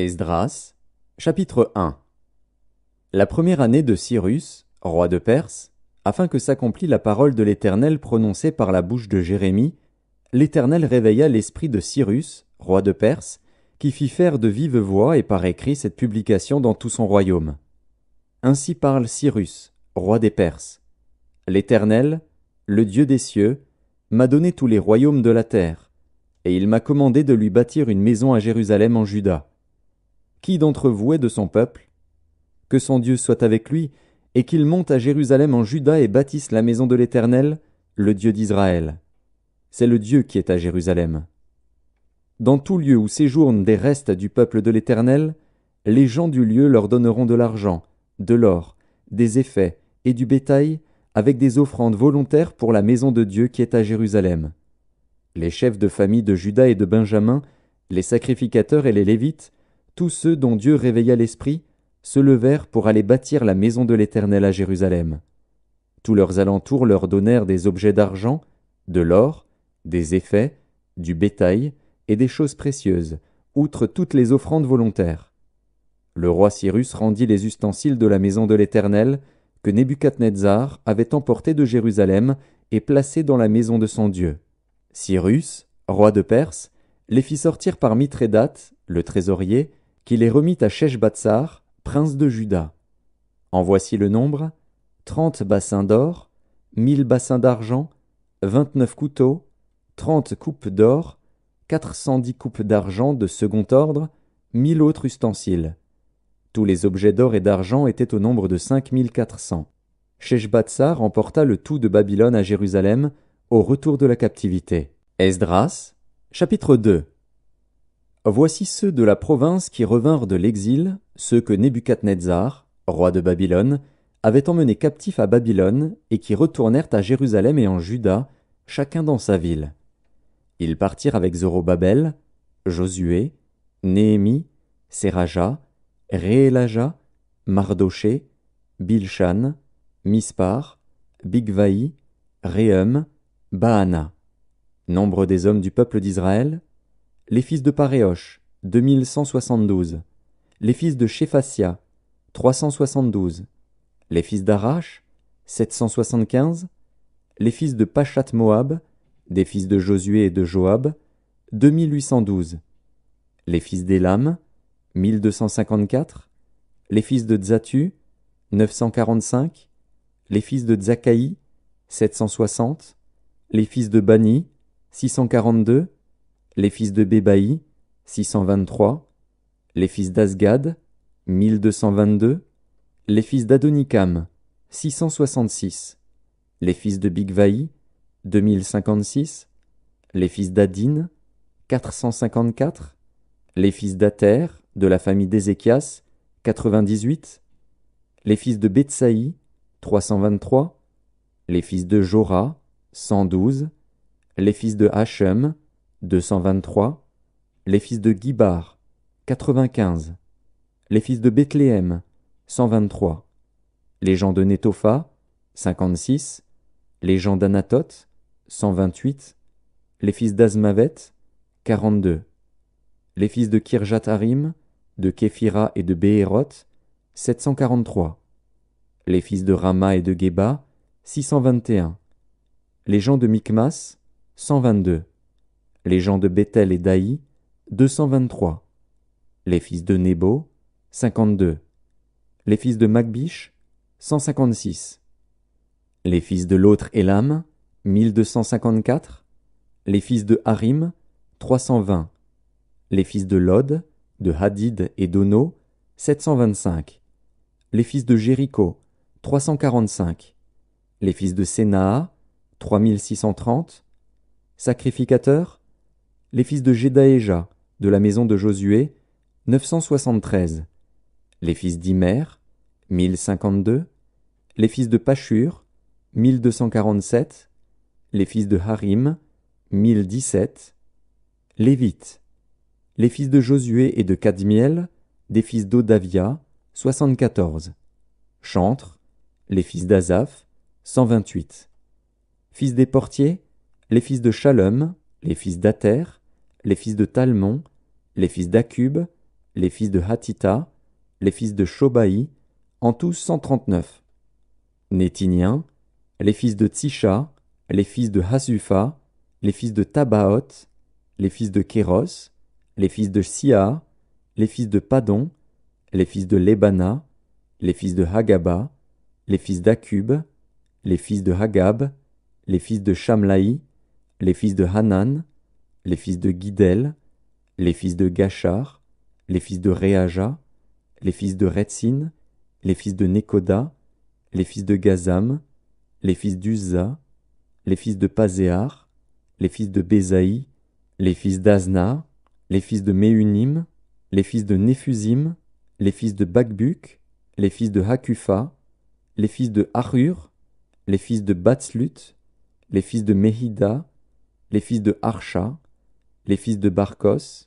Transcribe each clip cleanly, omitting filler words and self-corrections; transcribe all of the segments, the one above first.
Esdras, chapitre 1. La première année de Cyrus, roi de Perse, afin que s'accomplît la parole de l'Éternel prononcée par la bouche de Jérémie, l'Éternel réveilla l'esprit de Cyrus, roi de Perse, qui fit faire de vive voix et par écrit cette publication dans tout son royaume. Ainsi parle Cyrus, roi des Perses. L'Éternel, le Dieu des cieux, m'a donné tous les royaumes de la terre, et il m'a commandé de lui bâtir une maison à Jérusalem en Juda. Qui d'entre vous est de son peuple? Que son Dieu soit avec lui, et qu'il monte à Jérusalem en Juda et bâtisse la maison de l'Éternel, le Dieu d'Israël. C'est le Dieu qui est à Jérusalem. Dans tout lieu où séjournent des restes du peuple de l'Éternel, les gens du lieu leur donneront de l'argent, de l'or, des effets et du bétail, avec des offrandes volontaires pour la maison de Dieu qui est à Jérusalem. Les chefs de famille de Juda et de Benjamin, les sacrificateurs et les Lévites, tous ceux dont Dieu réveilla l'esprit, se levèrent pour aller bâtir la maison de l'Éternel à Jérusalem. Tous leurs alentours leur donnèrent des objets d'argent, de l'or, des effets, du bétail et des choses précieuses, outre toutes les offrandes volontaires. Le roi Cyrus rendit les ustensiles de la maison de l'Éternel que Nebuchadnezzar avait emportés de Jérusalem et placés dans la maison de son Dieu. Cyrus, roi de Perse, les fit sortir par Mithrédate, le trésorier, qui les remit à Sheshbatsar, prince de Juda. En voici le nombre: 30 bassins d'or, 1000 bassins d'argent, 29 couteaux, 30 coupes d'or, 410 coupes d'argent de second ordre, 1000 autres ustensiles. Tous les objets d'or et d'argent étaient au nombre de 5400. Sheshbatsar emporta le tout de Babylone à Jérusalem au retour de la captivité. Esdras, chapitre 2. Voici ceux de la province qui revinrent de l'exil, ceux que Nebuchadnezzar, roi de Babylone, avait emmenés captifs à Babylone et qui retournèrent à Jérusalem et en Juda, chacun dans sa ville. Ils partirent avec Zorobabel, Josué, Néhémie, Séraja, Réélaja, Mardoché, Bilshan, Mispar, Bigvaï, Réhum, Baana. Nombre des hommes du peuple d'Israël: les fils de Paréosh, 2172. Les fils de Shéphasia, 372. Les fils d'Arash, 775. Les fils de Pachat-Moab, des fils de Josué et de Joab, 2812. Les fils d'Élam, 1254. Les fils de Tzatu, 945. Les fils de Tzakaï, 760. Les fils de Bani, 642. Les fils de Bébaï, 623. Les fils d'Asgad, 1222. Les fils d'Adonikam, 666. Les fils de Bigvaï, 2056. Les fils d'Adin, 454. Les fils d'Ater, de la famille d'Ézéchias, 98. Les fils de Betsaï, 323. Les fils de Jora, 112. Les fils de Hachem, 223. Les fils de Gibar, 95. Les fils de Bethléem, 123. Les gens de Netopha, 56. Les gens d'Anatoth, 128. Les fils d'Azmavet, 42. Les fils de Kirjat-Harim, de Képhira et de Béhéroth, 743. Les fils de Rama et de Geba, 621. Les gens de Mikmas, 122. Les gens de Béthel et d'Aï, 223. Les fils de Nebo, 52. Les fils de Magbish, 156. Les fils de l'autre Élam, 1254. Les fils de Harim, 320. Les fils de Lod, de Hadid et d'Ono, 725. Les fils de Jéricho, 345. Les fils de Sénaa, 3630. Sacrificateurs: les fils de Jedaéja, de la maison de Josué, 973. Les fils d'Imer, 1052. Les fils de Pashur, 1247. Les fils de Harim, 1017. Lévites: les fils de Josué et de Kadmiel, des fils d'Odavia, 74. Chantres: les fils d'Azaph, 128. Fils des portiers: les fils de Shalom, les fils d'Ater, les fils de Talmon, les fils d'Akub, les fils de Hatita, les fils de Shobaï, en tout 139. Néthiniens, les fils de Tsisha, les fils de Hasufa, les fils de Tabaoth, les fils de Kéros, les fils de Sia, les fils de Padon, les fils de Lebana, les fils de Hagaba, les fils d'Akub, les fils de Hagab, les fils de Shamlaï, les fils de Hanan, les fils de Guidel, les fils de Gachar, les fils de Réaja, les fils de Retsin, les fils de Nekoda, les fils de Gazam, les fils d'Uzza, les fils de Pazéar, les fils de Bézaï, les fils d'Azna, les fils de Méunim, les fils de Néphusim, les fils de Bakbuk, les fils de Hakufa, les fils de Harur, les fils de Batslut, les fils de Mehida, les fils de Harsha, les fils de Barkos,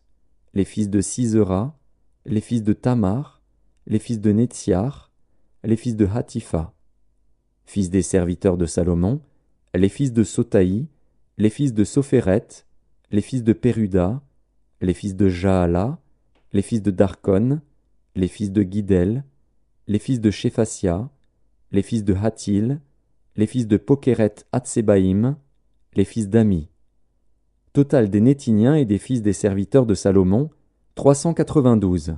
les fils de Sisera, les fils de Tamar, les fils de Netziar, les fils de Hatifa. Fils des serviteurs de Salomon, les fils de Sotaï, les fils de Sophéret, les fils de Péruda, les fils de Jaala, les fils de Darkon, les fils de Guidel, les fils de Shéphasia, les fils de Hatil, les fils de Pokeret Hatsebaïm, les fils d'Ami. Total des Néthiniens et des fils des serviteurs de Salomon, 392.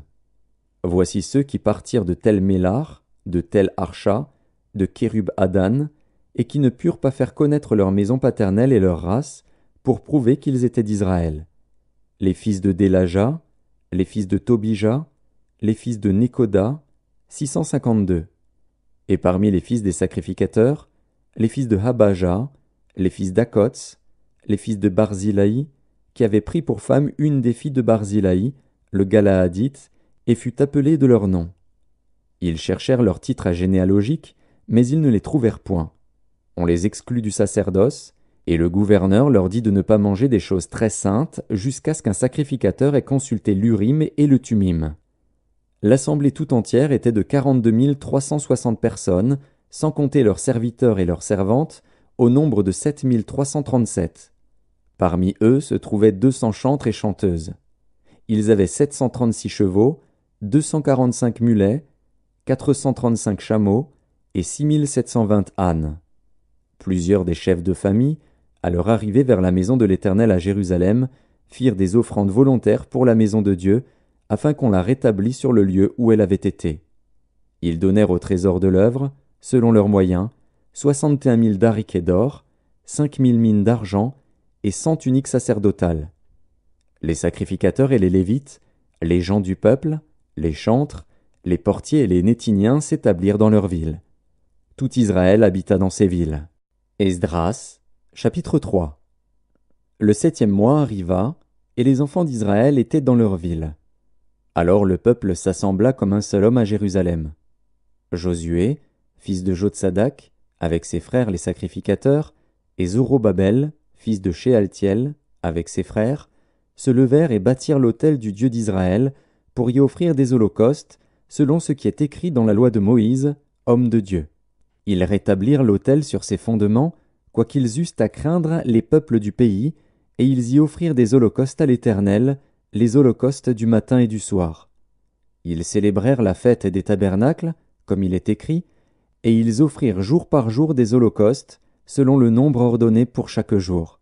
Voici ceux qui partirent de Tel Mélar, de Tel Harsha, de Kérub Adan, et qui ne purent pas faire connaître leur maison paternelle et leur race, pour prouver qu'ils étaient d'Israël. Les fils de Délaja, les fils de Tobija, les fils de Nekoda, 652. Et parmi les fils des sacrificateurs, les fils de Habaja, les fils d'Akots, les fils de Barzilaï, qui avaient pris pour femme une des filles de Barzilaï, le Galaadite, et fut appelé de leur nom. Ils cherchèrent leur titre généalogique, mais ils ne les trouvèrent point. On les exclut du sacerdoce, et le gouverneur leur dit de ne pas manger des choses très saintes jusqu'à ce qu'un sacrificateur ait consulté l'Urim et le Tumim. L'assemblée tout entière était de 42 360 personnes, sans compter leurs serviteurs et leurs servantes, au nombre de 7 337. Parmi eux se trouvaient 200 chantres et chanteuses. Ils avaient 736 chevaux, 245 mulets, 435 chameaux et 6720 ânes. Plusieurs des chefs de famille, à leur arrivée vers la maison de l'Éternel à Jérusalem, firent des offrandes volontaires pour la maison de Dieu, afin qu'on la rétablît sur le lieu où elle avait été. Ils donnèrent au trésor de l'œuvre, selon leurs moyens, 61 000 dariquets d'or, 5 000 mines d'argent et 100 tuniques sacerdotales. Les sacrificateurs et les Lévites, les gens du peuple, les chantres, les portiers et les Néthiniens s'établirent dans leurs villes. Tout Israël habita dans ces villes. Esdras, chapitre 3. Le 7e mois arriva, et les enfants d'Israël étaient dans leurs villes. Alors le peuple s'assembla comme un seul homme à Jérusalem. Josué, fils de Jotsadak, avec ses frères les sacrificateurs, et Zorobabel, fils de Shealtiel, avec ses frères, se levèrent et bâtirent l'autel du Dieu d'Israël, pour y offrir des holocaustes, selon ce qui est écrit dans la loi de Moïse, homme de Dieu. Ils rétablirent l'autel sur ses fondements, quoiqu'ils eussent à craindre les peuples du pays, et ils y offrirent des holocaustes à l'Éternel, les holocaustes du matin et du soir. Ils célébrèrent la fête des tabernacles, comme il est écrit, et ils offrirent jour par jour des holocaustes, selon le nombre ordonné pour chaque jour.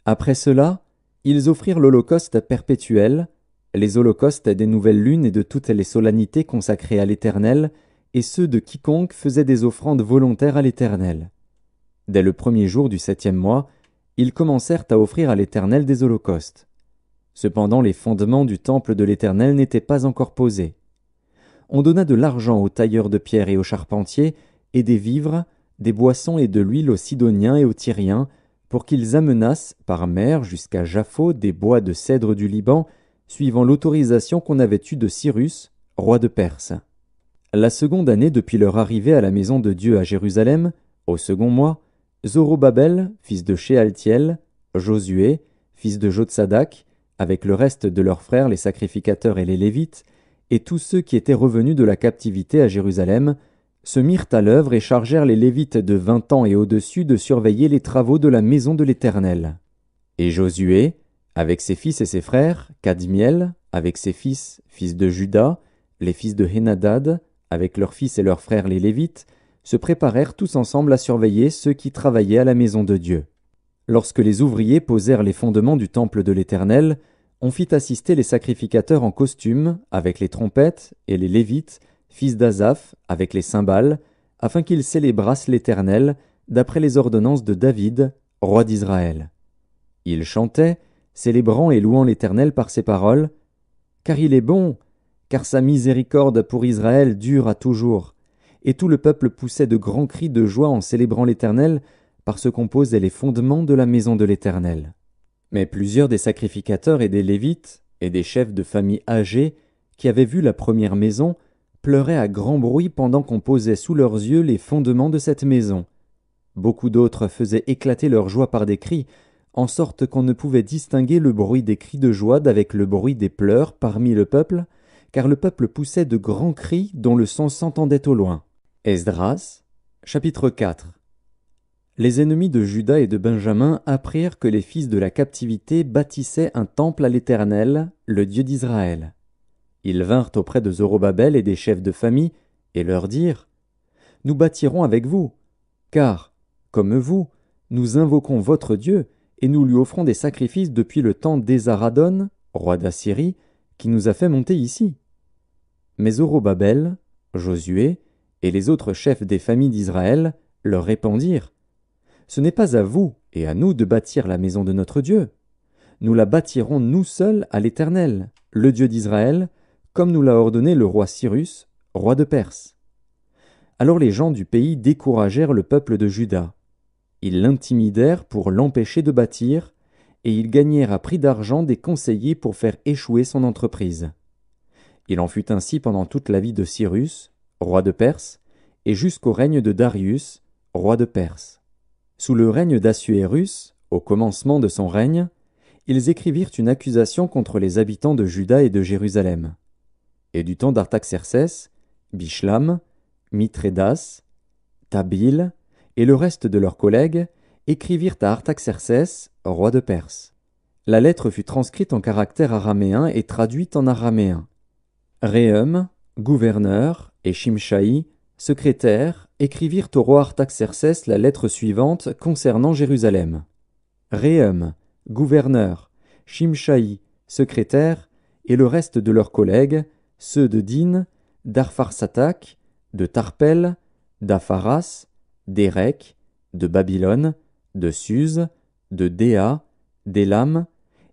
Après cela, ils offrirent l'holocauste perpétuel, les holocaustes des nouvelles lunes et de toutes les solennités consacrées à l'Éternel, et ceux de quiconque faisait des offrandes volontaires à l'Éternel. Dès le premier jour du 7e mois, ils commencèrent à offrir à l'Éternel des holocaustes. Cependant les fondements du temple de l'Éternel n'étaient pas encore posés. On donna de l'argent aux tailleurs de pierre et aux charpentiers, et des vivres, des boissons et de l'huile aux Sidoniens et aux Tyriens, pour qu'ils amenassent par mer jusqu'à Japhos des bois de cèdre du Liban, suivant l'autorisation qu'on avait eue de Cyrus, roi de Perse. La seconde année depuis leur arrivée à la maison de Dieu à Jérusalem, au second mois, Zorobabel, fils de Shealtiel, Josué, fils de Jotsadak, avec le reste de leurs frères les sacrificateurs et les Lévites, et tous ceux qui étaient revenus de la captivité à Jérusalem, se mirent à l'œuvre et chargèrent les Lévites de 20 ans et au-dessus de surveiller les travaux de la maison de l'Éternel. Et Josué, avec ses fils et ses frères, Kadmiel, avec ses fils, fils de Juda, les fils de Henadad, avec leurs fils et leurs frères les Lévites, se préparèrent tous ensemble à surveiller ceux qui travaillaient à la maison de Dieu. Lorsque les ouvriers posèrent les fondements du temple de l'Éternel, on fit assister les sacrificateurs en costume, avec les trompettes, et les Lévites, fils d'Asaph, avec les cymbales, afin qu'ils célébrassent l'Éternel, d'après les ordonnances de David, roi d'Israël. Ils chantaient, célébrant et louant l'Éternel par ces paroles, « Car il est bon, car sa miséricorde pour Israël dure à toujours. » Et tout le peuple poussait de grands cris de joie en célébrant l'Éternel, parce qu'on posait les fondements de la maison de l'Éternel. Mais plusieurs des sacrificateurs et des Lévites, et des chefs de famille âgés, qui avaient vu la première maison, pleuraient à grand bruit pendant qu'on posait sous leurs yeux les fondements de cette maison. Beaucoup d'autres faisaient éclater leur joie par des cris, en sorte qu'on ne pouvait distinguer le bruit des cris de joie d'avec le bruit des pleurs parmi le peuple, car le peuple poussait de grands cris dont le son s'entendait au loin. Esdras, chapitre 4. Les ennemis de Juda et de Benjamin apprirent que les fils de la captivité bâtissaient un temple à l'Éternel, le Dieu d'Israël. Ils vinrent auprès de Zorobabel et des chefs de famille, et leur dirent « Nous bâtirons avec vous, car, comme vous, nous invoquons votre Dieu, et nous lui offrons des sacrifices depuis le temps d'Esaradon, roi d'Assyrie, qui nous a fait monter ici. » Mais Zorobabel, Josué, et les autres chefs des familles d'Israël leur répondirent « Ce n'est pas à vous et à nous de bâtir la maison de notre Dieu. Nous la bâtirons nous seuls à l'Éternel, le Dieu d'Israël, comme nous l'a ordonné le roi Cyrus, roi de Perse. » Alors les gens du pays découragèrent le peuple de Juda. Ils l'intimidèrent pour l'empêcher de bâtir, et ils gagnèrent à prix d'argent des conseillers pour faire échouer son entreprise. Il en fut ainsi pendant toute la vie de Cyrus, roi de Perse, et jusqu'au règne de Darius, roi de Perse. Sous le règne d'Assuérus, au commencement de son règne, ils écrivirent une accusation contre les habitants de Juda et de Jérusalem. Et du temps d'Artaxercès, Bishlam, Mithrédas, Tabil et le reste de leurs collègues écrivirent à Artaxercès, roi de Perse. La lettre fut transcrite en caractère araméen et traduite en araméen. Réhum, gouverneur, et Shimshaï, secrétaire, écrivirent au roi Artaxercès la lettre suivante concernant Jérusalem. Réhum, gouverneur, Shimshaï, secrétaire, et le reste de leurs collègues, ceux de Din, d'Arpharsatak, de Tarpel, d'Apharas, d'Érec, de Babylone, de Suse, de Déa, d'Élam,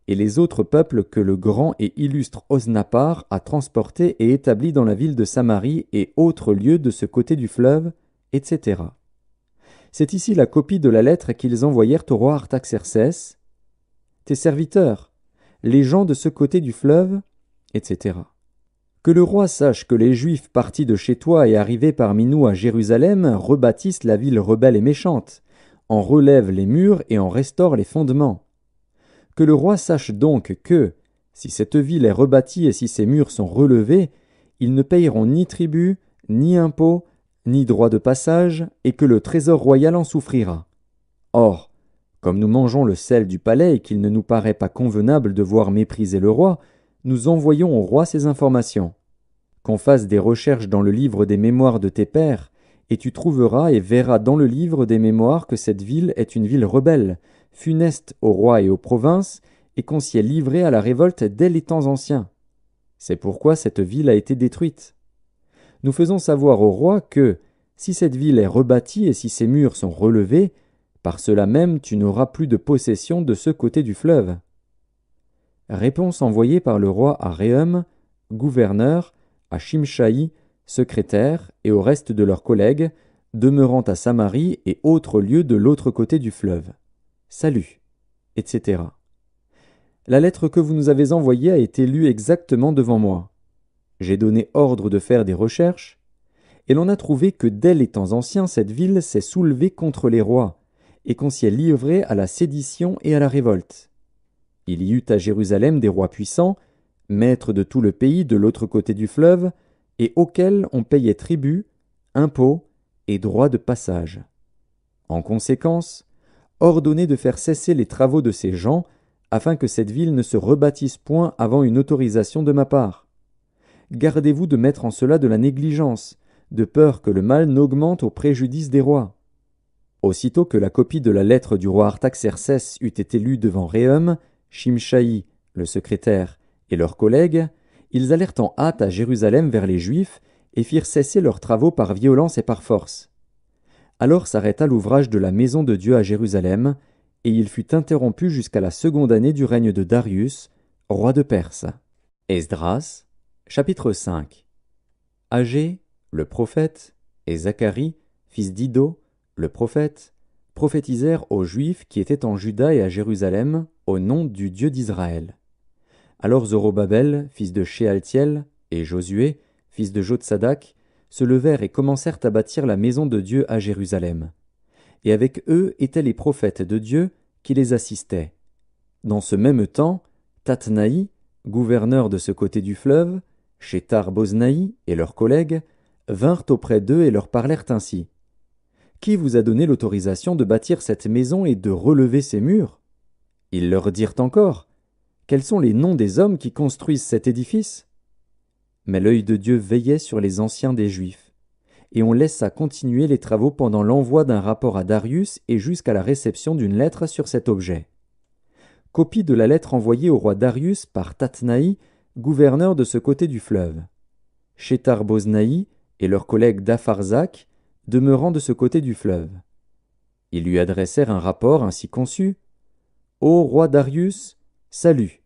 et les autres peuples que le grand et illustre Osnappar a transportés et établis dans la ville de Samarie et autres lieux de ce côté du fleuve, etc. C'est ici la copie de la lettre qu'ils envoyèrent au roi Artaxercès. Tes serviteurs, les gens de ce côté du fleuve, etc. Que le roi sache que les Juifs partis de chez toi et arrivés parmi nous à Jérusalem rebâtissent la ville rebelle et méchante, en relèvent les murs et en restaurent les fondements. Que le roi sache donc que, si cette ville est rebâtie et si ses murs sont relevés, ils ne payeront ni tribut, ni impôts, ni droit de passage, et que le trésor royal en souffrira. Or, comme nous mangeons le sel du palais et qu'il ne nous paraît pas convenable de voir mépriser le roi, nous envoyons au roi ces informations. Qu'on fasse des recherches dans le livre des mémoires de tes pères, et tu trouveras et verras dans le livre des mémoires que cette ville est une ville rebelle, funeste au roi et aux provinces, et qu'on s'y est livré à la révolte dès les temps anciens. C'est pourquoi cette ville a été détruite. Nous faisons savoir au roi que, si cette ville est rebâtie et si ses murs sont relevés, par cela même tu n'auras plus de possession de ce côté du fleuve. Réponse envoyée par le roi à Réhum, gouverneur, à Shimshaï, secrétaire, et au reste de leurs collègues, demeurant à Samarie et autres lieux de l'autre côté du fleuve. Salut, etc. La lettre que vous nous avez envoyée a été lue exactement devant moi. J'ai donné ordre de faire des recherches, et l'on a trouvé que dès les temps anciens cette ville s'est soulevée contre les rois, et qu'on s'y est livré à la sédition et à la révolte. Il y eut à Jérusalem des rois puissants, maîtres de tout le pays de l'autre côté du fleuve, et auxquels on payait tribut, impôts et droits de passage. En conséquence, ordonnez de faire cesser les travaux de ces gens, afin que cette ville ne se rebâtisse point avant une autorisation de ma part. Gardez-vous de mettre en cela de la négligence, de peur que le mal n'augmente au préjudice des rois. » Aussitôt que la copie de la lettre du roi Artaxercès eut été lue devant Réhum, Shimshaï, le secrétaire, et leurs collègues, ils allèrent en hâte à Jérusalem vers les Juifs et firent cesser leurs travaux par violence et par force. Alors s'arrêta l'ouvrage de la maison de Dieu à Jérusalem, et il fut interrompu jusqu'à la seconde année du règne de Darius, roi de Perse. Esdras, chapitre 5. Agé, le prophète, et Zacharie, fils d'Iddo, le prophète, prophétisèrent aux Juifs qui étaient en Juda et à Jérusalem au nom du Dieu d'Israël. Alors Zorobabel, fils de Shealtiel, et Josué, fils de Jotsadak, se levèrent et commencèrent à bâtir la maison de Dieu à Jérusalem. Et avec eux étaient les prophètes de Dieu qui les assistaient. Dans ce même temps, Tatnaï, gouverneur de ce côté du fleuve, Shethar-Boznaï et leurs collègues, vinrent auprès d'eux et leur parlèrent ainsi. « Qui vous a donné l'autorisation de bâtir cette maison et de relever ses murs ?» Ils leur dirent encore, « Quels sont les noms des hommes qui construisent cet édifice ?» Mais l'œil de Dieu veillait sur les anciens des Juifs, et on laissa continuer les travaux pendant l'envoi d'un rapport à Darius et jusqu'à la réception d'une lettre sur cet objet. Copie de la lettre envoyée au roi Darius par Tatnaï, gouverneur de ce côté du fleuve. Shethar-Boznaï et leurs collègues d'Apharzak, demeurant de ce côté du fleuve. Ils lui adressèrent un rapport ainsi conçu. « Ô roi Darius, salut.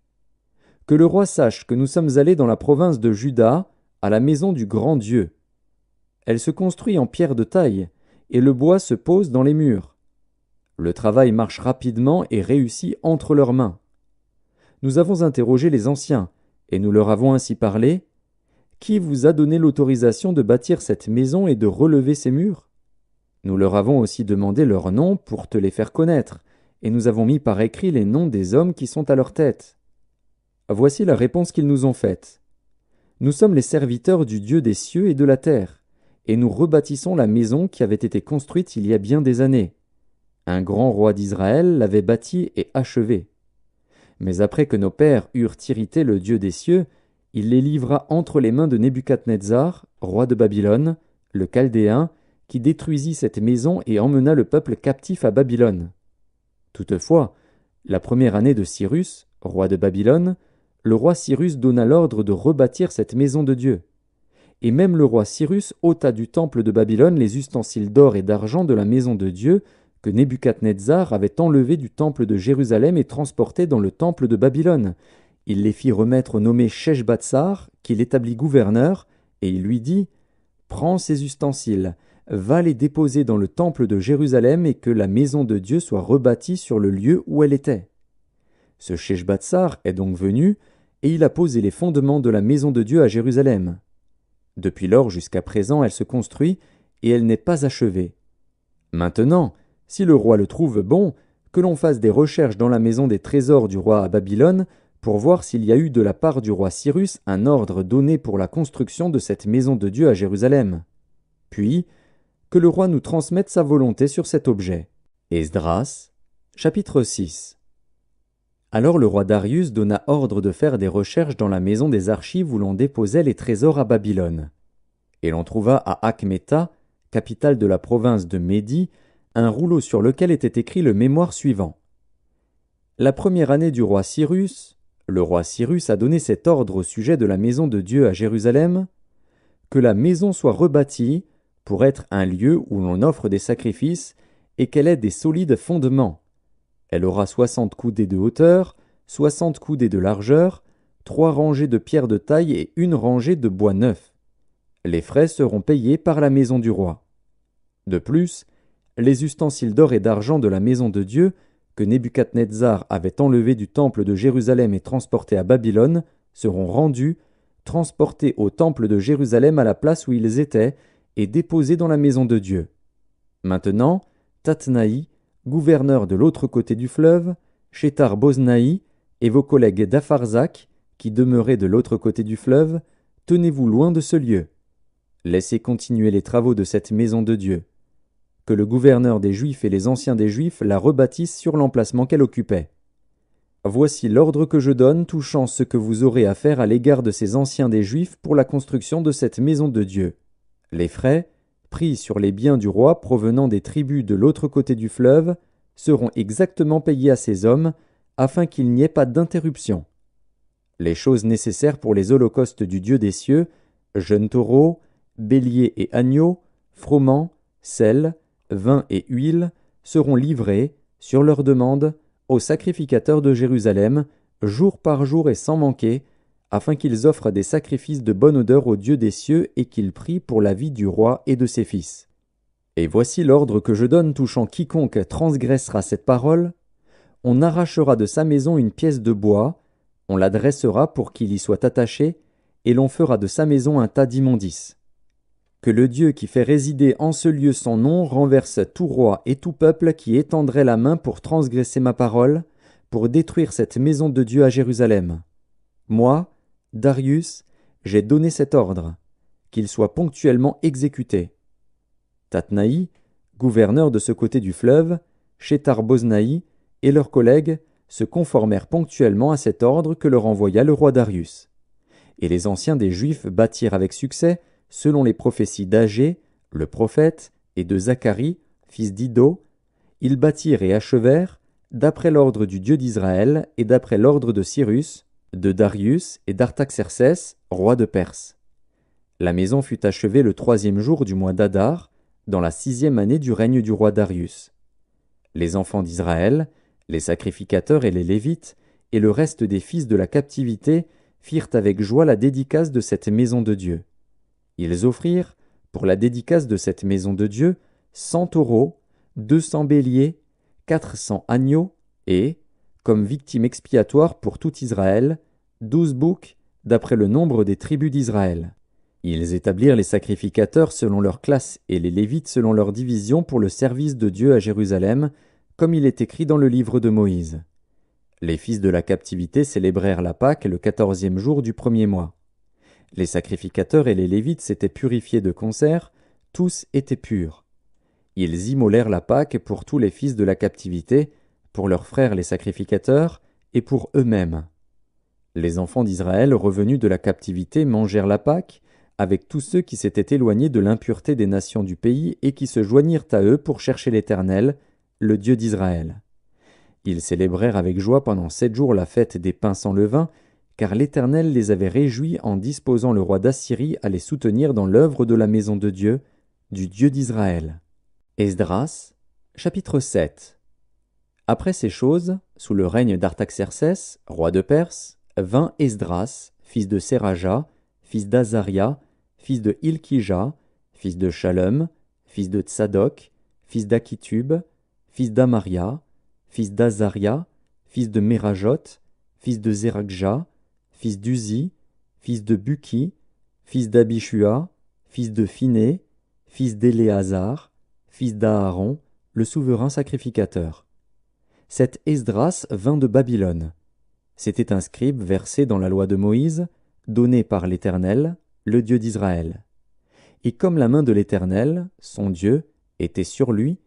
Que le roi sache que nous sommes allés dans la province de Juda, à la maison du grand Dieu. Elle se construit en pierre de taille, et le bois se pose dans les murs. Le travail marche rapidement et réussit entre leurs mains. Nous avons interrogé les anciens, et nous leur avons ainsi parlé. Qui vous a donné l'autorisation de bâtir cette maison et de relever ses murs ? Nous leur avons aussi demandé leurs noms pour te les faire connaître, et nous avons mis par écrit les noms des hommes qui sont à leur tête. Voici la réponse qu'ils nous ont faite. Nous sommes les serviteurs du Dieu des cieux et de la terre, et nous rebâtissons la maison qui avait été construite il y a bien des années. Un grand roi d'Israël l'avait bâtie et achevée. Mais après que nos pères eurent irrité le Dieu des cieux, il les livra entre les mains de Nebuchadnezzar, roi de Babylone, le Chaldéen, qui détruisit cette maison et emmena le peuple captif à Babylone. Toutefois, la première année de Cyrus, roi de Babylone, le roi Cyrus donna l'ordre de rebâtir cette maison de Dieu. Et même le roi Cyrus ôta du temple de Babylone les ustensiles d'or et d'argent de la maison de Dieu que Nebuchadnezzar avait enlevés du temple de Jérusalem et transportés dans le temple de Babylone. Il les fit remettre au nommé Sheshbatsar, qu'il établit gouverneur, et il lui dit « Prends ces ustensiles, va les déposer dans le temple de Jérusalem et que la maison de Dieu soit rebâtie sur le lieu où elle était. » Ce Sheshbatsar est donc venu, et il a posé les fondements de la maison de Dieu à Jérusalem. Depuis lors jusqu'à présent, elle se construit, et elle n'est pas achevée. Maintenant, si le roi le trouve bon, que l'on fasse des recherches dans la maison des trésors du roi à Babylone, pour voir s'il y a eu de la part du roi Cyrus un ordre donné pour la construction de cette maison de Dieu à Jérusalem. Puis, que le roi nous transmette sa volonté sur cet objet. Esdras, chapitre 6. Alors le roi Darius donna ordre de faire des recherches dans la maison des archives où l'on déposait les trésors à Babylone. Et l'on trouva à Achmeta, capitale de la province de Médie, un rouleau sur lequel était écrit le mémoire suivant. La première année du roi Cyrus, le roi Cyrus a donné cet ordre au sujet de la maison de Dieu à Jérusalem, que la maison soit rebâtie pour être un lieu où l'on offre des sacrifices et qu'elle ait des solides fondements. Elle aura 60 coudées de hauteur, 60 coudées de largeur, 3 rangées de pierres de taille et 1 rangée de bois neuf. Les frais seront payés par la maison du roi. De plus, les ustensiles d'or et d'argent de la maison de Dieu que Nebuchadnezzar avait enlevés du temple de Jérusalem et transportés à Babylone seront rendus, transportés au temple de Jérusalem à la place où ils étaient et déposés dans la maison de Dieu. Maintenant, Tatnaï, gouverneur de l'autre côté du fleuve, Shethar-Boznaï et vos collègues d'Apharzak, qui demeuraient de l'autre côté du fleuve, tenez-vous loin de ce lieu. Laissez continuer les travaux de cette maison de Dieu. Que le gouverneur des Juifs et les anciens des Juifs la rebâtissent sur l'emplacement qu'elle occupait. Voici l'ordre que je donne touchant ce que vous aurez à faire à l'égard de ces anciens des Juifs pour la construction de cette maison de Dieu. Les frais, pris sur les biens du roi provenant des tribus de l'autre côté du fleuve, seront exactement payés à ces hommes, afin qu'il n'y ait pas d'interruption. Les choses nécessaires pour les holocaustes du Dieu des cieux, jeunes taureaux, béliers et agneaux, froment, sel, vin et huile, seront livrés, sur leur demande, aux sacrificateurs de Jérusalem, jour par jour et sans manquer, afin qu'ils offrent des sacrifices de bonne odeur au Dieu des cieux et qu'ils prient pour la vie du roi et de ses fils. Et voici l'ordre que je donne touchant quiconque transgressera cette parole. On arrachera de sa maison une pièce de bois, on la dressera pour qu'il y soit attaché, et l'on fera de sa maison un tas d'immondices. Que le Dieu qui fait résider en ce lieu son nom renverse tout roi et tout peuple qui étendrait la main pour transgresser ma parole, pour détruire cette maison de Dieu à Jérusalem. Moi, Darius, j'ai donné cet ordre, qu'il soit ponctuellement exécuté. Tatnaï, gouverneur de ce côté du fleuve, Shethar-Boznaï et leurs collègues se conformèrent ponctuellement à cet ordre que leur envoya le roi Darius. Et les anciens des Juifs bâtirent avec succès, selon les prophéties d'Agé, le prophète, et de Zacharie, fils d'Iddo, ils bâtirent et achevèrent, d'après l'ordre du Dieu d'Israël et d'après l'ordre de Cyrus, de Darius et d'Artaxercès, roi de Perse. La maison fut achevée le 3e jour du mois d'Adar, dans la 6e année du règne du roi Darius. Les enfants d'Israël, les sacrificateurs et les Lévites, et le reste des fils de la captivité firent avec joie la dédicace de cette maison de Dieu. Ils offrirent, pour la dédicace de cette maison de Dieu, 100 taureaux, 200 béliers, 400 agneaux et, comme victime expiatoire pour tout Israël, 12 boucs, d'après le nombre des tribus d'Israël. Ils établirent les sacrificateurs selon leur classe et les Lévites selon leur division pour le service de Dieu à Jérusalem, comme il est écrit dans le livre de Moïse. Les fils de la captivité célébrèrent la Pâque le 14e jour du 1er mois. Les sacrificateurs et les Lévites s'étaient purifiés de concert, tous étaient purs. Ils immolèrent la Pâque pour tous les fils de la captivité, pour leurs frères les sacrificateurs, et pour eux-mêmes. Les enfants d'Israël revenus de la captivité mangèrent la Pâque, avec tous ceux qui s'étaient éloignés de l'impureté des nations du pays et qui se joignirent à eux pour chercher l'Éternel, le Dieu d'Israël. Ils célébrèrent avec joie pendant 7 jours la fête des pains sans levain, car l'Éternel les avait réjouis en disposant le roi d'Assyrie à les soutenir dans l'œuvre de la maison de Dieu, du Dieu d'Israël. Esdras, chapitre 7. Après ces choses, sous le règne d'Artaxercès, roi de Perse, vint Esdras, fils de Séraja, fils d'Azaria, fils de Hilkija, fils de Shallum, fils de Tsadok, fils d'Akitub, fils d'Amaria, fils d'Azaria, fils de Merajot, fils de Zérakja, fils d'Uzi, fils de Buki, fils d'Abishua, fils de Phiné, fils d'Éléazar, fils d'Aaron, le souverain sacrificateur. Cet Esdras vint de Babylone. C'était un scribe versé dans la loi de Moïse, donné par l'Éternel, le Dieu d'Israël. Et comme la main de l'Éternel, son Dieu, était sur lui,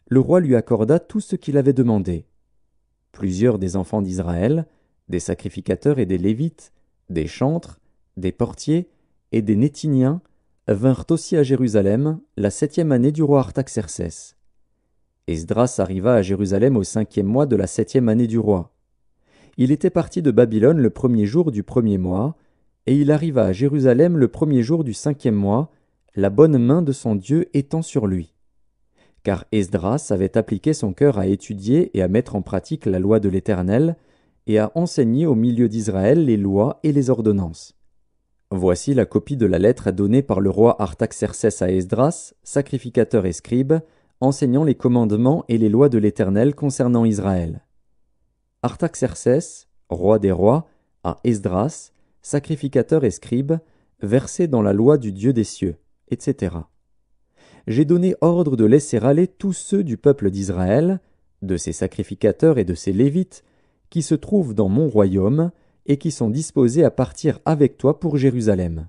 le roi lui accorda tout ce qu'il avait demandé. Plusieurs des enfants d'Israël, des sacrificateurs et des Lévites, des chantres, des portiers et des Nétiniens vinrent aussi à Jérusalem la 7e année du roi Artaxercès. Esdras arriva à Jérusalem au 5e mois de la 7e année du roi. Il était parti de Babylone le 1er jour du 1er mois, et il arriva à Jérusalem le 1er jour du 5e mois, la bonne main de son Dieu étant sur lui. Car Esdras avait appliqué son cœur à étudier et à mettre en pratique la loi de l'Éternel, et à enseigner au milieu d'Israël les lois et les ordonnances. Voici la copie de la lettre donnée par le roi Artaxercès à Esdras, sacrificateur et scribe, enseignant les commandements et les lois de l'Éternel concernant Israël. Artaxercès, roi des rois, à Esdras, sacrificateur et scribe, versé dans la loi du Dieu des cieux, etc. J'ai donné ordre de laisser aller tous ceux du peuple d'Israël, de ses sacrificateurs et de ses Lévites, qui se trouvent dans mon royaume, et qui sont disposés à partir avec toi pour Jérusalem.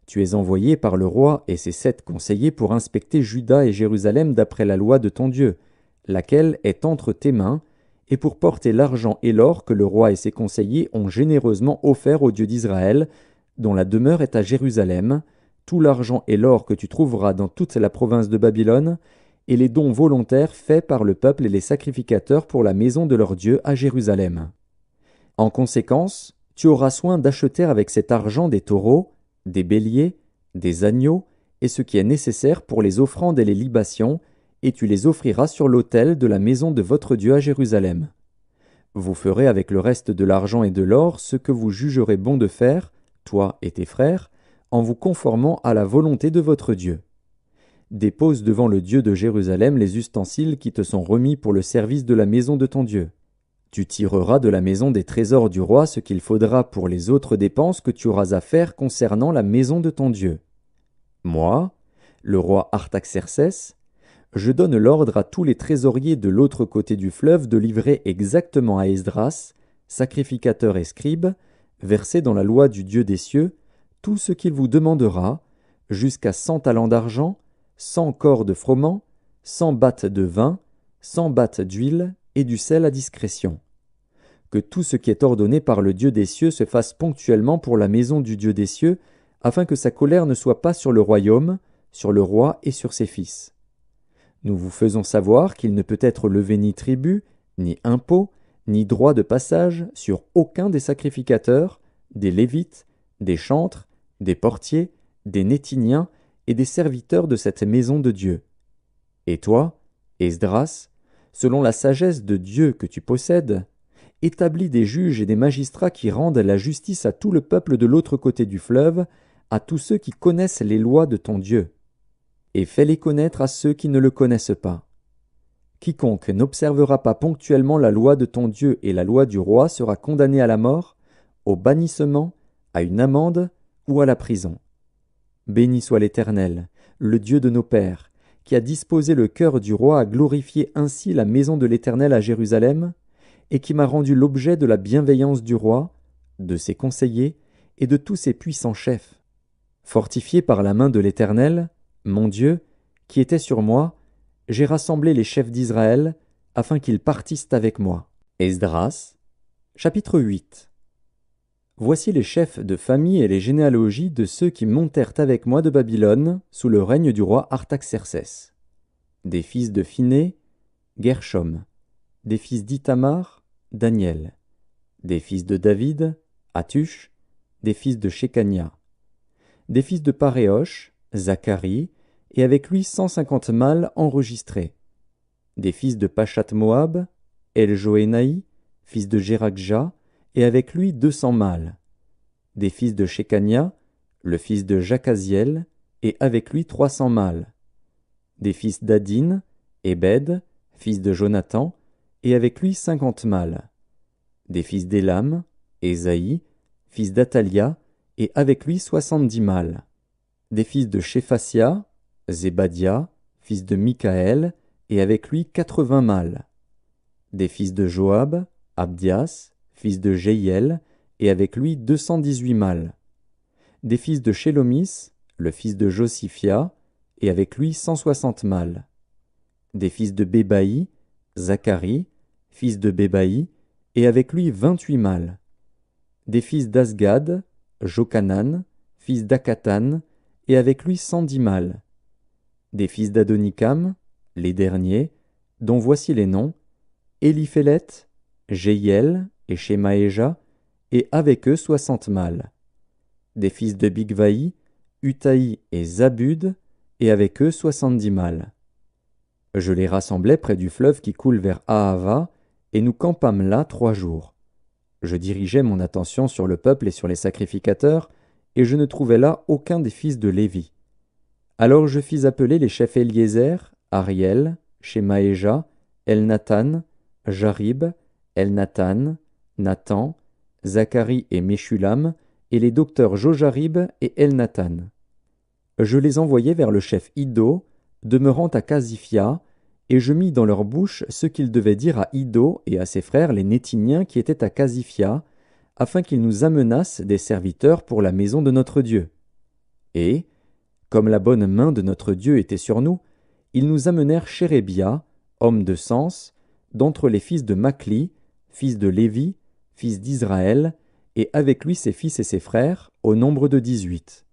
Tu es envoyé par le roi et ses 7 conseillers pour inspecter Juda et Jérusalem d'après la loi de ton Dieu, laquelle est entre tes mains, et pour porter l'argent et l'or que le roi et ses conseillers ont généreusement offert au Dieu d'Israël, dont la demeure est à Jérusalem, tout l'argent et l'or que tu trouveras dans toute la province de Babylone, et les dons volontaires faits par le peuple et les sacrificateurs pour la maison de leur Dieu à Jérusalem. En conséquence, tu auras soin d'acheter avec cet argent des taureaux, des béliers, des agneaux, et ce qui est nécessaire pour les offrandes et les libations, et tu les offriras sur l'autel de la maison de votre Dieu à Jérusalem. Vous ferez avec le reste de l'argent et de l'or ce que vous jugerez bon de faire, toi et tes frères, en vous conformant à la volonté de votre Dieu. Dépose devant le Dieu de Jérusalem les ustensiles qui te sont remis pour le service de la maison de ton Dieu. Tu tireras de la maison des trésors du roi ce qu'il faudra pour les autres dépenses que tu auras à faire concernant la maison de ton Dieu. Moi, le roi Artaxercès, je donne l'ordre à tous les trésoriers de l'autre côté du fleuve de livrer exactement à Esdras, sacrificateur et scribe, versé dans la loi du Dieu des cieux, tout ce qu'il vous demandera, jusqu'à 100 talents d'argent, 100 corps de froment, 100 battes de vin, 100 battes d'huile et du sel à discrétion. Que tout ce qui est ordonné par le Dieu des cieux se fasse ponctuellement pour la maison du Dieu des cieux, afin que sa colère ne soit pas sur le royaume, sur le roi et sur ses fils. Nous vous faisons savoir qu'il ne peut être levé ni tribut, ni impôt, ni droit de passage sur aucun des sacrificateurs, des Lévites, des chantres, des portiers, des Néthiniens et des serviteurs de cette maison de Dieu. Et toi, Esdras, selon la sagesse de Dieu que tu possèdes, établis des juges et des magistrats qui rendent la justice à tout le peuple de l'autre côté du fleuve, à tous ceux qui connaissent les lois de ton Dieu, et fais-les connaître à ceux qui ne le connaissent pas. Quiconque n'observera pas ponctuellement la loi de ton Dieu et la loi du roi sera condamné à la mort, au bannissement, à une amende ou à la prison. Béni soit l'Éternel, le Dieu de nos pères, qui a disposé le cœur du roi à glorifier ainsi la maison de l'Éternel à Jérusalem, et qui m'a rendu l'objet de la bienveillance du roi, de ses conseillers et de tous ses puissants chefs. Fortifié par la main de l'Éternel, mon Dieu, qui était sur moi, j'ai rassemblé les chefs d'Israël, afin qu'ils partissent avec moi. Esdras, chapitre 8. Voici les chefs de famille et les généalogies de ceux qui montèrent avec moi de Babylone, sous le règne du roi Artaxercès. Des fils de Phiné, Gershom. Des fils d'Ithamar, Daniel. Des fils de David, Hattush. Des fils de Shekania. Des fils de Paréosh, Zacharie, et avec lui 150 mâles enregistrés. Des fils de Pachat-Moab, Eljoénaï, fils de Jérakja, et avec lui 200 mâles. Des fils de Shekania, le fils de Jacaziel, et avec lui 300 mâles. Des fils d'Adin, Ebed, fils de Jonathan, et avec lui 50 mâles. Des fils d'Élam, Ésaïe, fils d'Atalia, et avec lui 70 mâles. Des fils de Shéphasia, Zébadia, fils de Michaël, et avec lui 80 mâles. Des fils de Joab, Abdias, fils de Jéhiel, et avec lui 218 mâles. Des fils de Shélomis, le fils de Josiphia, et avec lui 160 mâles. Des fils de Bébaï, Zacharie, fils de Bébaï, et avec lui 28 mâles. Des fils d'Asgad, Jochanan, fils d'Akatan, et avec lui 110 mâles. Des fils d'Adonikam, les derniers, dont voici les noms, Éliphélet, Jéhiel et Shemaéja, et avec eux 60 mâles. Des fils de Bigvaï, Utaï et Zabud, et avec eux 70 mâles. Je les rassemblai près du fleuve qui coule vers Ahava, et nous campâmes là 3 jours. Je dirigeais mon attention sur le peuple et sur les sacrificateurs, et je ne trouvais là aucun des fils de Lévi. Alors je fis appeler les chefs Éliézer, Ariel, Shemaéja, Elnathan, Jarib, Elnathan, Nathan, Zacharie et Meshulam, et les docteurs Jojarib et Elnathan. Je les envoyai vers le chef Iddo, demeurant à Casifia, et je mis dans leur bouche ce qu'ils devaient dire à Iddo et à ses frères les Néthiniens qui étaient à Casifia, afin qu'ils nous amenassent des serviteurs pour la maison de notre Dieu. Et, comme la bonne main de notre Dieu était sur nous, ils nous amenèrent Chérébia, homme de sens, d'entre les fils de Machli, fils de Lévi, fils d'Israël, et avec lui ses fils et ses frères, au nombre de 18.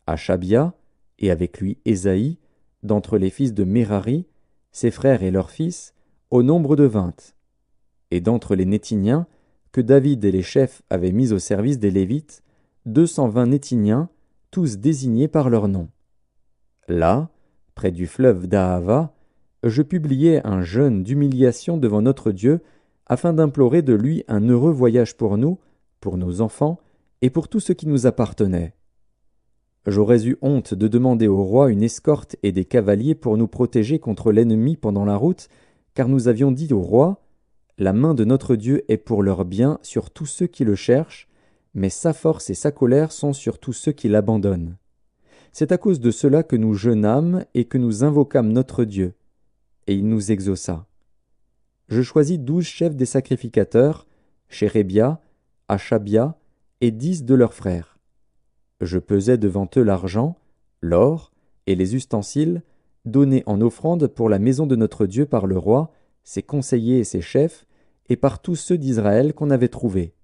Achabia, et avec lui Ésaïe, d'entre les fils de Mérari, ses frères et leurs fils, au nombre de 20. Et d'entre les Néthiniens, que David et les chefs avaient mis au service des Lévites, 220 Néthiniens, tous désignés par leur nom. Là, près du fleuve d'Ahava, je publiai un jeûne d'humiliation devant notre Dieu, afin d'implorer de lui un heureux voyage pour nous, pour nos enfants, et pour tout ce qui nous appartenait. J'aurais eu honte de demander au roi une escorte et des cavaliers pour nous protéger contre l'ennemi pendant la route, car nous avions dit au roi, « La main de notre Dieu est pour leur bien sur tous ceux qui le cherchent, mais sa force et sa colère sont sur tous ceux qui l'abandonnent. » C'est à cause de cela que nous jeûnâmes et que nous invoquâmes notre Dieu, et il nous exauça. Je choisis 12 chefs des sacrificateurs, Chérébia, Achabia, et 10 de leurs frères. Je pesai devant eux l'argent, l'or et les ustensiles, donnés en offrande pour la maison de notre Dieu par le roi, ses conseillers et ses chefs, et par tous ceux d'Israël qu'on avait trouvés.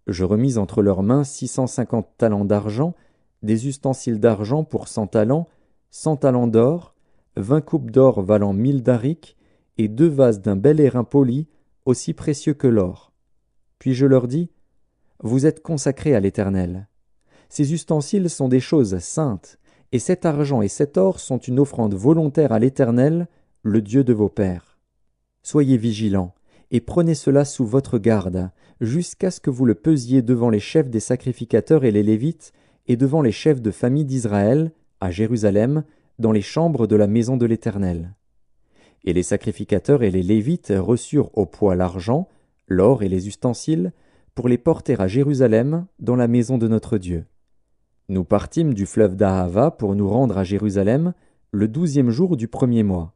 Je remis entre leurs mains 650 talents d'argent, des ustensiles d'argent pour 100 talents, 100 talents d'or, 20 coupes d'or valant 1000 darics, et 2 vases d'un bel airain poli, aussi précieux que l'or. Puis je leur dis, « Vous êtes consacrés à l'Éternel. Ces ustensiles sont des choses saintes, et cet argent et cet or sont une offrande volontaire à l'Éternel, le Dieu de vos pères. Soyez vigilants, et prenez cela sous votre garde, jusqu'à ce que vous le pesiez devant les chefs des sacrificateurs et les Lévites, et devant les chefs de famille d'Israël, à Jérusalem, dans les chambres de la maison de l'Éternel. » Et les sacrificateurs et les Lévites reçurent au poids l'argent, l'or et les ustensiles, pour les porter à Jérusalem, dans la maison de notre Dieu. Nous partîmes du fleuve d'Ahava pour nous rendre à Jérusalem, le 12e jour du 1er mois.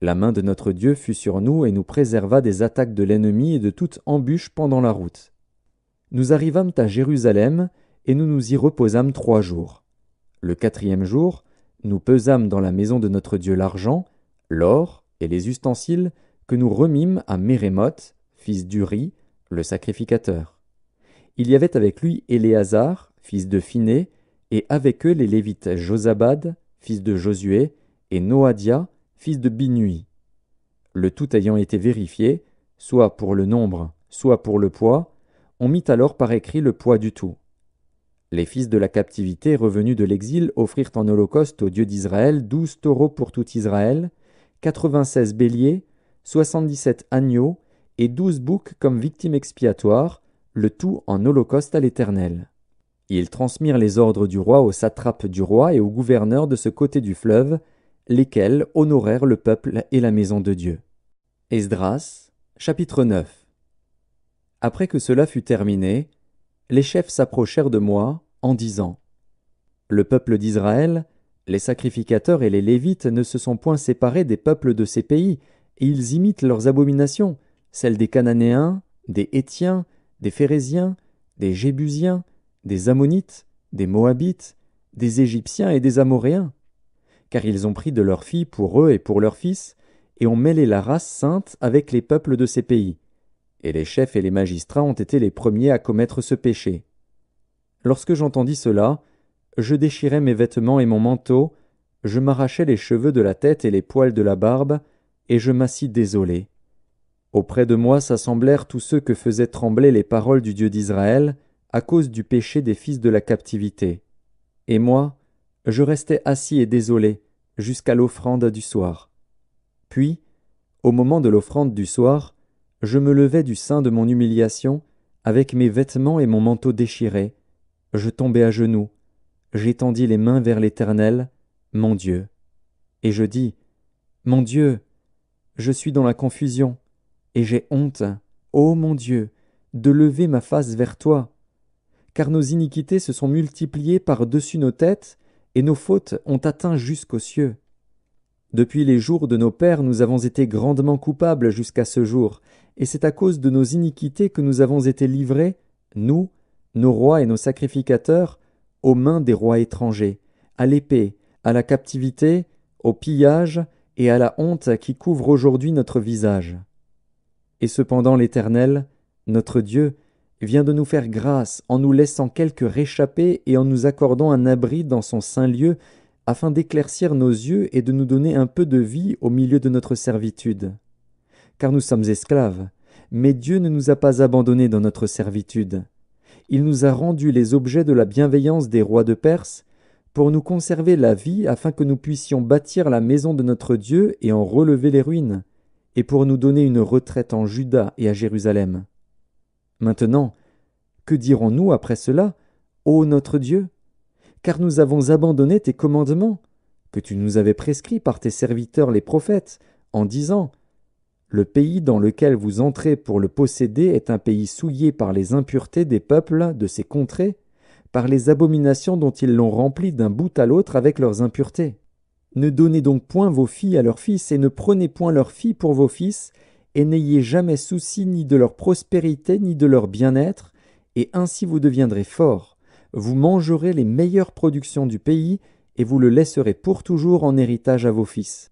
La main de notre Dieu fut sur nous et nous préserva des attaques de l'ennemi et de toute embûche pendant la route. Nous arrivâmes à Jérusalem, et nous nous y reposâmes 3 jours. Le 4e jour, nous pesâmes dans la maison de notre Dieu l'argent, l'or et les ustensiles que nous remîmes à Mérémoth, fils d'Uri, le sacrificateur. Il y avait avec lui Éléazar, fils de Phiné, et avec eux les Lévites Josabad, fils de Josué, et Noadia, fils de Binui. Le tout ayant été vérifié, soit pour le nombre, soit pour le poids, on mit alors par écrit le poids du tout. Les fils de la captivité revenus de l'exil offrirent en holocauste au Dieu d'Israël 12 taureaux pour tout Israël, 96 béliers, 77 agneaux et 12 boucs comme victimes expiatoires, le tout en holocauste à l'Éternel. Ils transmirent les ordres du roi aux satrapes du roi et aux gouverneurs de ce côté du fleuve, lesquels honorèrent le peuple et la maison de Dieu. Esdras, chapitre 9. Après que cela fut terminé, les chefs s'approchèrent de moi en disant, « Le peuple d'Israël, les sacrificateurs et les Lévites ne se sont point séparés des peuples de ces pays, et ils imitent leurs abominations, celles des Cananéens, des Hétiens, des Phéréziens, des Jébusiens, des Ammonites, des Moabites, des Égyptiens et des Amoréens. Car ils ont pris de leurs filles pour eux et pour leurs fils, et ont mêlé la race sainte avec les peuples de ces pays. Et les chefs et les magistrats ont été les premiers à commettre ce péché. Lorsque j'entendis cela, je déchirai mes vêtements et mon manteau, je m'arrachai les cheveux de la tête et les poils de la barbe, et je m'assis désolé. Auprès de moi s'assemblèrent tous ceux que faisaient trembler les paroles du Dieu d'Israël, à cause du péché des fils de la captivité. Et moi, je restai assis et désolé, jusqu'à l'offrande du soir. Puis, au moment de l'offrande du soir, je me levai du sein de mon humiliation, avec mes vêtements et mon manteau déchirés. Je tombai à genoux, j'étendis les mains vers l'Éternel, mon Dieu. Et je dis, « Mon Dieu, je suis dans la confusion, et j'ai honte, ô mon Dieu, de lever ma face vers toi. Car nos iniquités se sont multipliées par-dessus nos têtes, et nos fautes ont atteint jusqu'aux cieux. Depuis les jours de nos pères, nous avons été grandement coupables jusqu'à ce jour, et c'est à cause de nos iniquités que nous avons été livrés, nous, nos rois et nos sacrificateurs, aux mains des rois étrangers, à l'épée, à la captivité, au pillage et à la honte qui couvre aujourd'hui notre visage. Et cependant l'Éternel, notre Dieu, vient de nous faire grâce en nous laissant quelques réchappés et en nous accordant un abri dans son saint lieu, afin d'éclaircir nos yeux et de nous donner un peu de vie au milieu de notre servitude. Car nous sommes esclaves, mais Dieu ne nous a pas abandonnés dans notre servitude. Il nous a rendus les objets de la bienveillance des rois de Perse, pour nous conserver la vie afin que nous puissions bâtir la maison de notre Dieu et en relever les ruines, et pour nous donner une retraite en Juda et à Jérusalem. Maintenant, que dirons-nous après cela, ô notre Dieu? Car nous avons abandonné tes commandements, que tu nous avais prescrits par tes serviteurs les prophètes, en disant: le pays dans lequel vous entrez pour le posséder est un pays souillé par les impuretés des peuples de ces contrées, par les abominations dont ils l'ont rempli d'un bout à l'autre avec leurs impuretés. Ne donnez donc point vos filles à leurs fils, et ne prenez point leurs filles pour vos fils, et n'ayez jamais souci ni de leur prospérité ni de leur bien-être, et ainsi vous deviendrez forts. Vous mangerez les meilleures productions du pays, et vous le laisserez pour toujours en héritage à vos fils.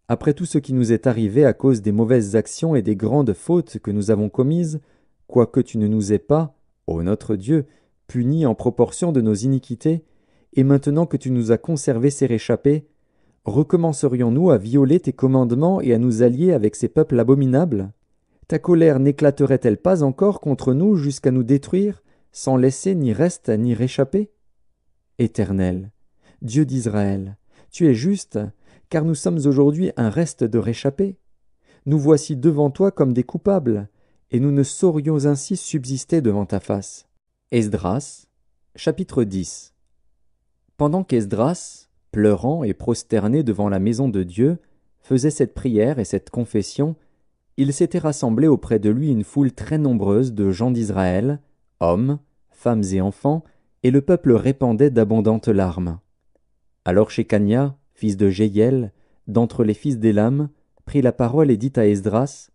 Après tout ce qui nous est arrivé à cause des mauvaises actions et des grandes fautes que nous avons commises, quoique tu ne nous aies pas, ô notre Dieu, punis en proportion de nos iniquités, et maintenant que tu nous as conservé ces réchappés, recommencerions-nous à violer tes commandements et à nous allier avec ces peuples abominables? Ta colère n'éclaterait-elle pas encore contre nous jusqu'à nous détruire, sans laisser ni reste ni réchappé? Éternel, Dieu d'Israël, tu es juste, car nous sommes aujourd'hui un reste de réchappés. Nous voici devant toi comme des coupables, et nous ne saurions ainsi subsister devant ta face. Esdras, chapitre 10. Pendant qu'Esdras, pleurant et prosterné devant la maison de Dieu, faisait cette prière et cette confession, il s'était rassemblé auprès de lui une foule très nombreuse de gens d'Israël, hommes, femmes et enfants, et le peuple répandait d'abondantes larmes. Alors Shekania, fils de Jéhiel, d'entre les fils d'Élam, prit la parole et dit à Esdras: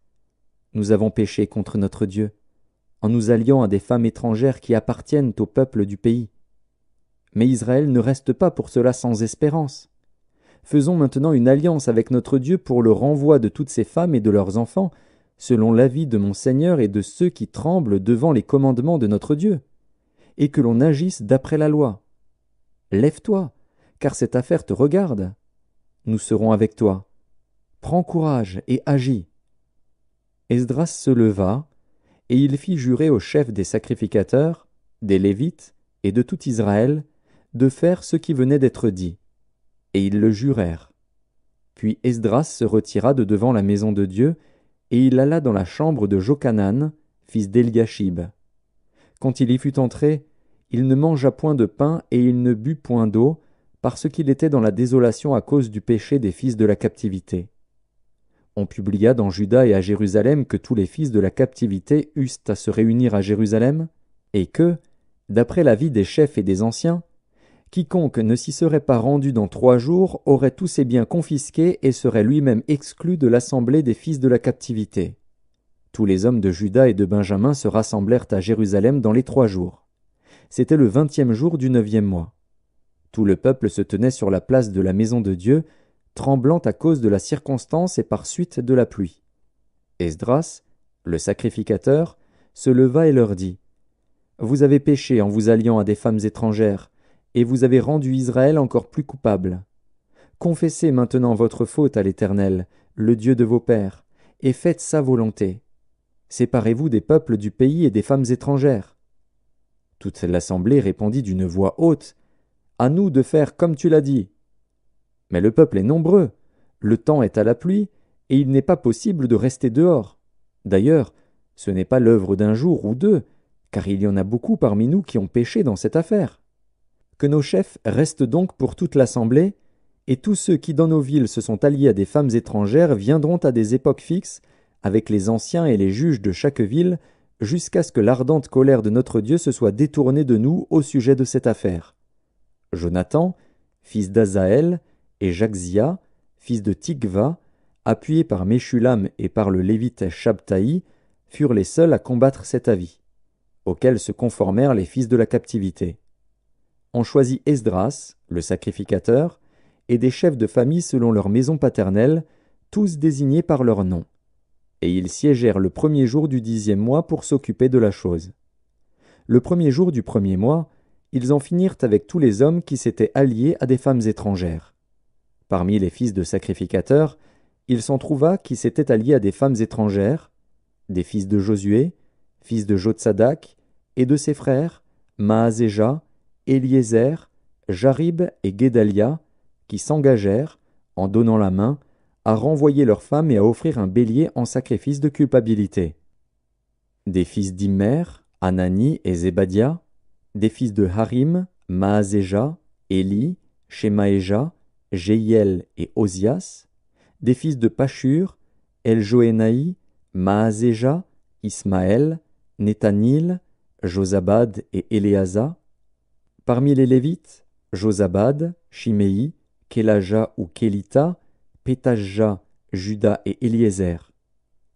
Nous avons péché contre notre Dieu, en nous alliant à des femmes étrangères qui appartiennent au peuple du pays. Mais Israël ne reste pas pour cela sans espérance. Faisons maintenant une alliance avec notre Dieu pour le renvoi de toutes ces femmes et de leurs enfants, selon l'avis de mon Seigneur et de ceux qui tremblent devant les commandements de notre Dieu, et que l'on agisse d'après la loi. Lève-toi, car cette affaire te regarde. Nous serons avec toi. Prends courage et agis. Esdras se leva, et il fit jurer au chef des sacrificateurs, des Lévites et de tout Israël, de faire ce qui venait d'être dit. Et ils le jurèrent. Puis Esdras se retira de devant la maison de Dieu, et il alla dans la chambre de Jochanan, fils d'Eliashib. Quand il y fut entré, il ne mangea point de pain et il ne but point d'eau, parce qu'il était dans la désolation à cause du péché des fils de la captivité. On publia dans Juda et à Jérusalem que tous les fils de la captivité eussent à se réunir à Jérusalem, et que, d'après l'avis des chefs et des anciens, quiconque ne s'y serait pas rendu dans 3 jours aurait tous ses biens confisqués et serait lui-même exclu de l'assemblée des fils de la captivité. Tous les hommes de Juda et de Benjamin se rassemblèrent à Jérusalem dans les 3 jours. C'était le 20e jour du 9e mois. Tout le peuple se tenait sur la place de la maison de Dieu, tremblant à cause de la circonstance et par suite de la pluie. Esdras, le sacrificateur, se leva et leur dit: Vous avez péché en vous alliant à des femmes étrangères, et vous avez rendu Israël encore plus coupable. Confessez maintenant votre faute à l'Éternel, le Dieu de vos pères, et faites sa volonté. Séparez-vous des peuples du pays et des femmes étrangères. Toute l'assemblée répondit d'une voix haute: À nous de faire comme tu l'as dit. Mais le peuple est nombreux, le temps est à la pluie, et il n'est pas possible de rester dehors. D'ailleurs, ce n'est pas l'œuvre d'un jour ou 2, car il y en a beaucoup parmi nous qui ont péché dans cette affaire. Que nos chefs restent donc pour toute l'assemblée, et tous ceux qui dans nos villes se sont alliés à des femmes étrangères viendront à des époques fixes, avec les anciens et les juges de chaque ville, jusqu'à ce que l'ardente colère de notre Dieu se soit détournée de nous au sujet de cette affaire. Jonathan, fils d'Azaël, et Jachzia, fils de Tikva, appuyés par Meshulam et par le Lévite Shabtaï, furent les seuls à combattre cet avis, auquel se conformèrent les fils de la captivité. On choisit Esdras, le sacrificateur, et des chefs de famille selon leur maison paternelle, tous désignés par leur nom. Et ils siégèrent le premier jour du 10e mois pour s'occuper de la chose. Le premier jour du premier mois, ils en finirent avec tous les hommes qui s'étaient alliés à des femmes étrangères. Parmi les fils de sacrificateurs, il s'en trouva qui s'étaient alliés à des femmes étrangères, des fils de Josué, fils de Jotsadak, et de ses frères, Maazéja, Éliézer, Jarib et Guédalia, qui s'engagèrent, en donnant la main, à renvoyer leurs femmes et à offrir un bélier en sacrifice de culpabilité. Des fils d'Immer, Anani et Zébadia, des fils de Harim, Maazéja, Éli, Shemaéja, Jéiel et Osias, des fils de Pashur, Eljoénaï, Maazéja, Ismaël, Nethanil, Josabad et Éléasa. Parmi les Lévites, Josabad, Shiméi, Kélaja ou Kélita, Pétajja, Juda et Éliézer.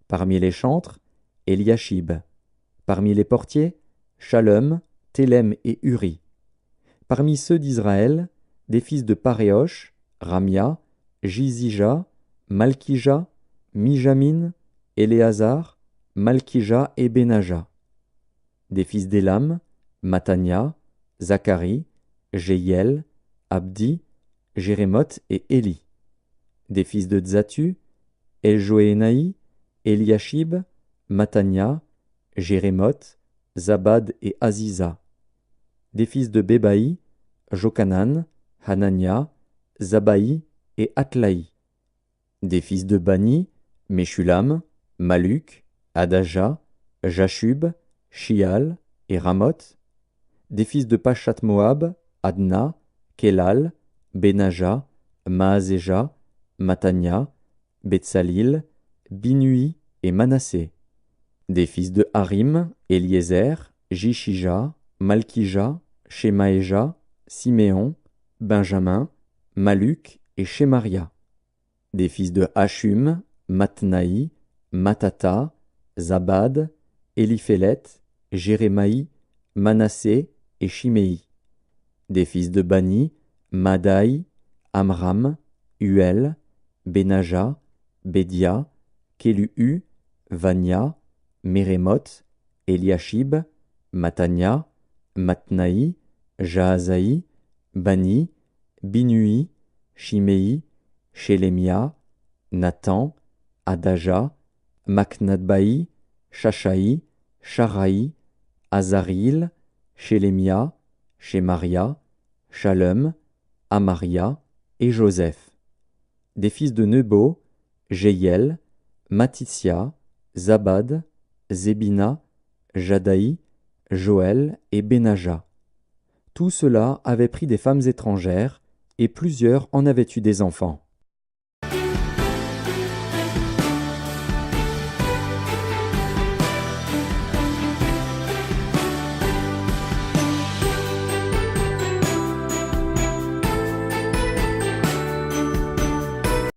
Parmi les chantres, Eliashib. Parmi les portiers, Shalom, Télem et Uri. Parmi ceux d'Israël, des fils de Paréosh, Ramia, Jizija, Malkija, Mijamin, Éléazar, Malkija et Benaja. Des fils d'Élam, Matania, Zacharie, Jéiel, Abdi, Jérémoth et Éli. Des fils de Tzatu, Eljoénaï, Eliashib, Matania, Jérémoth, Zabad et Aziza. Des fils de Bébaï, Jokanan, Hanania, Zabaï et Atlaï. Des fils de Bani, Meshulam, Maluk, Adaja, Jashub, Shial et Ramoth. Des fils de Pachat Moab, Adna, Kelal, Benaja, Maazéja, Matania, Betsalil, Binui et Manassé. Des fils de Harim, Éliézer, Jishija, Malkija, Shemaéja, Siméon, Benjamin, Maluk et Shemaria. Des fils de Hashum, Matnaï, Matata, Zabad, Éliphélet, Jérémaï, Manassé et Shiméi. Des fils de Bani, Madaï, Amram, Uel, Benaja, Bédia, Kélu, Vania, Mérémoth, Eliashib, Matania, Matnaï, Jaazaï, Bani, Binui, Shiméi, Shélémia, Nathan, Adaja, Maknadbaï, Shashaï, Sharaï, Azaril, Shélémia, Shemaria, Shalom, Amaria et Joseph. Des fils de Nebo, Jéiel, Matitsia, Zabad, Zébina, Jadaï, Joël et Benaja. Tout cela avait pris des femmes étrangères, et plusieurs en avaient eu des enfants.